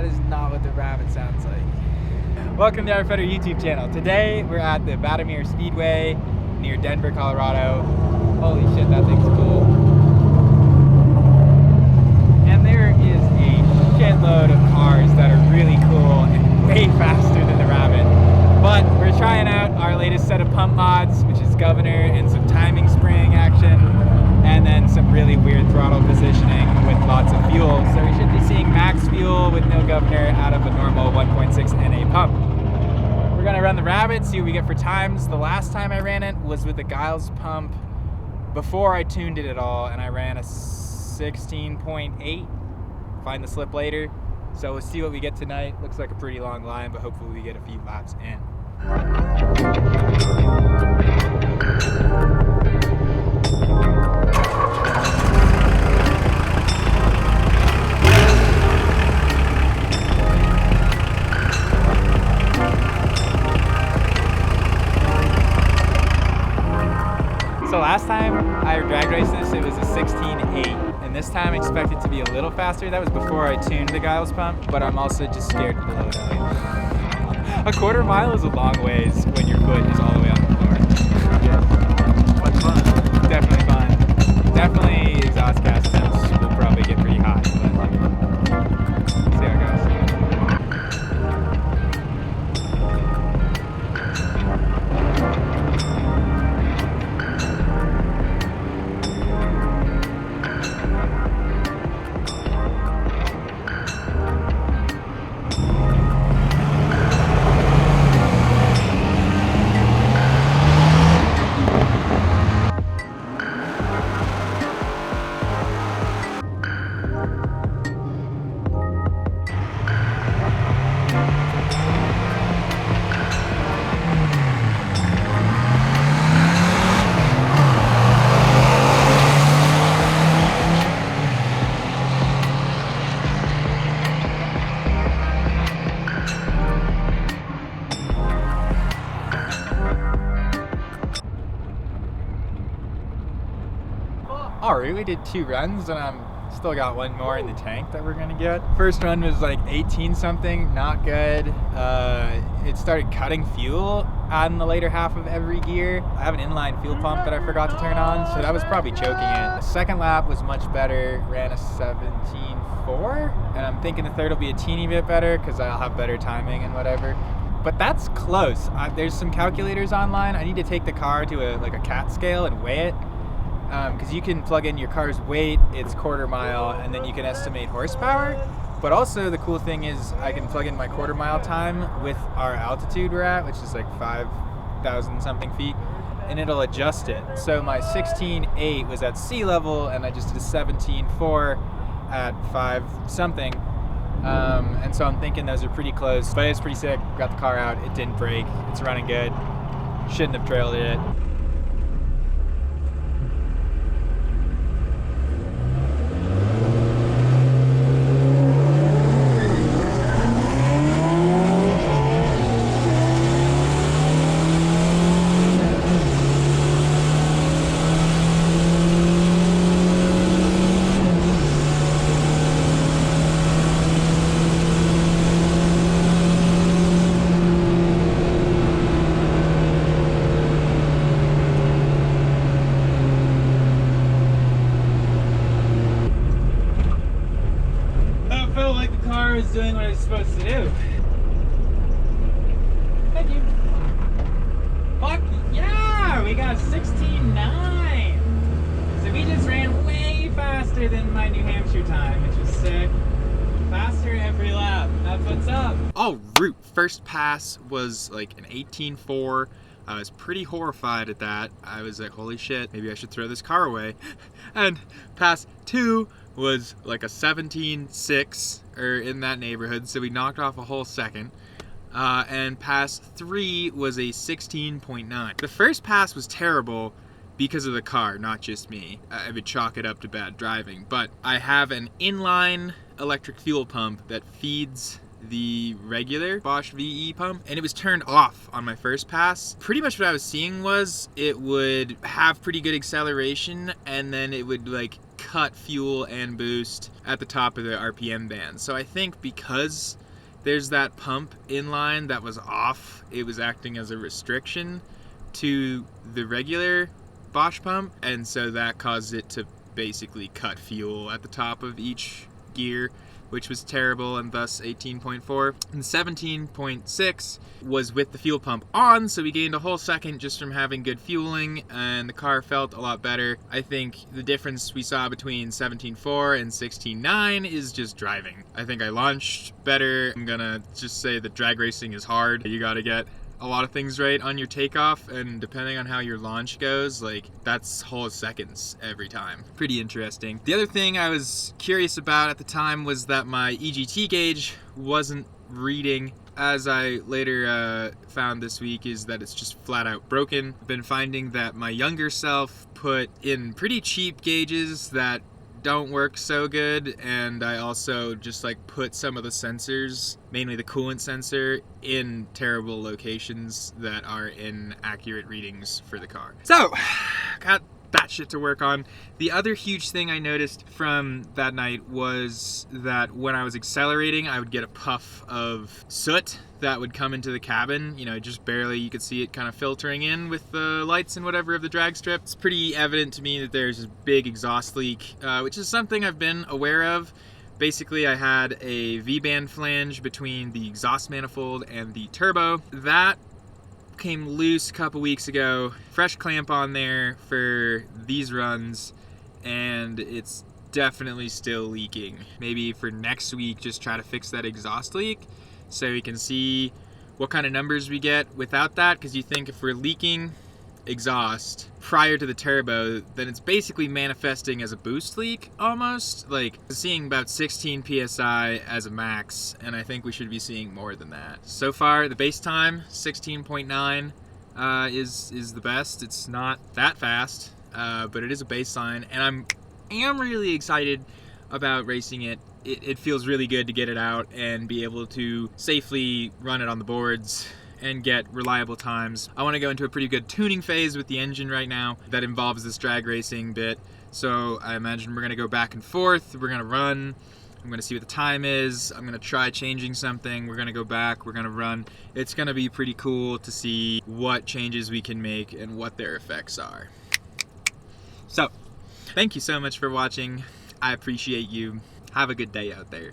is not what the rabbit sounds like. Welcome to our Feder YouTube channel. Today we're at the Vadomir Speedway near Denver, Colorado. Holy shit, that thing's cool. And there is a shitload of cars that are really cool and way faster than the rabbit. But we're trying out our latest set of pump mods, which is governor and some timing spring action, and then some really weird throttle positioning with lots of fuel. So we should be seeing max fuel with no governor out of a normal 1.6 NA pump. We're gonna run the rabbit, see what we get for times. The last time I ran it was with the Giles pump before I tuned it at all, and I ran a 16.8. Find the slip later. So we'll see what we get tonight. Looks like a pretty long line, but hopefully we get a few laps in. So last time I drag raced this, it was a 16.8, and this time I expect it to be a little faster. That was before I tuned the Giles pump, but I'm also just scared to blow it out. A quarter mile is a long ways when your foot is all the way on the floor. Yeah. What's fun? Definitely fun. Definitely exhaust gas temps will probably get pretty hot, but see how it goes. Alright, we did 2 runs and I'm still got 1 more in the tank that we're gonna get. First run was like 18 something, not good. It started cutting fuel on the later half of every gear. I have an inline fuel pump that I forgot to turn on, so that was probably choking it. The second lap was much better, ran a 17.4, and I'm thinking the third will be a teeny bit better because I'll have better timing and whatever. But that's close. There's some calculators online. I need to take the car to a CAT scale and weigh it. Because you can plug in your car's weight, its quarter mile, and then you can estimate horsepower. But also the cool thing is I can plug in my quarter mile time with our altitude we're at, which is like 5,000 something feet, and it'll adjust it. So my 16.8 was at sea level, and I just did a 17.4 at 5 something. And so I'm thinking those are pretty close, but it's pretty sick. Got the car out, it didn't break, it's running good. Shouldn't have trailed it. Was doing what I was supposed to do. Thank you. Fuck yeah! We got 16.9. So we just ran way faster than my New Hampshire time, which was sick. Faster every lap. That's what's up. En route. First pass was like an 18.4. I was pretty horrified at that. I was like, holy shit, maybe I should throw this car away. And pass 2 was like a 17.6 or in that neighborhood, so we knocked off a whole second. And pass 3 was a 16.9. The first pass was terrible because of the car, not just me. I would chalk it up to bad driving, but I have an inline electric fuel pump that feeds the regular Bosch VE pump, and it was turned off on my first pass. Pretty much what I was seeing was it would have pretty good acceleration, and then it would like cut fuel and boost at the top of the RPM band. So I think because there's that pump inline that was off, it was acting as a restriction to the regular Bosch pump, and so that caused it to basically cut fuel at the top of each gear, which was terrible, and thus 18.4. And 17.6 was with the fuel pump on, so we gained a whole second just from having good fueling, and the car felt a lot better. I think the difference we saw between 17.4 and 16.9 is just driving. I think I launched better. I'm gonna just say that drag racing is hard. You gotta get a lot of things right on your takeoff, and depending on how your launch goes, like, that's whole seconds every time. Pretty interesting. The other thing I was curious about at the time was that my EGT gauge wasn't reading. As I later found this week, is that it's just flat out broken. I've been finding that my younger self put in pretty cheap gauges that don't work so good, and I also just like put some of the sensors, mainly the coolant sensor, in terrible locations that are inaccurate readings for the car. So, got that shit to work on. The other huge thing I noticed from that night was that when I was accelerating, I would get a puff of soot that would come into the cabin, you know, just barely. You could see it kind of filtering in with the lights and whatever of the drag strip. It's pretty evident to me that there's this big exhaust leak, which is something I've been aware of. Basically, I had a V-band flange between the exhaust manifold and the turbo. That came loose a couple weeks ago. Fresh clamp on there for these runs, and it's definitely still leaking. Maybe for next week, just try to fix that exhaust leak so we can see what kind of numbers we get without that, because you think if we're leaking exhaust prior to the turbo, then it's basically manifesting as a boost leak almost. Like, seeing about 16 psi as a max, and I think we should be seeing more than that. So far, the base time 16.9 is the best. It's not that fast, but it is a baseline, and I am really excited about racing it. It feels really good to get it out and be able to safely run it on the boards and get reliable times. I want to go into a pretty good tuning phase with the engine right now that involves this drag racing bit. So I imagine we're going to go back and forth. We're going to run. I'm going to see what the time is. I'm going to try changing something. We're going to go back. We're going to run. It's going to be pretty cool to see what changes we can make and what their effects are. So, thank you so much for watching. I appreciate you. Have a good day out there.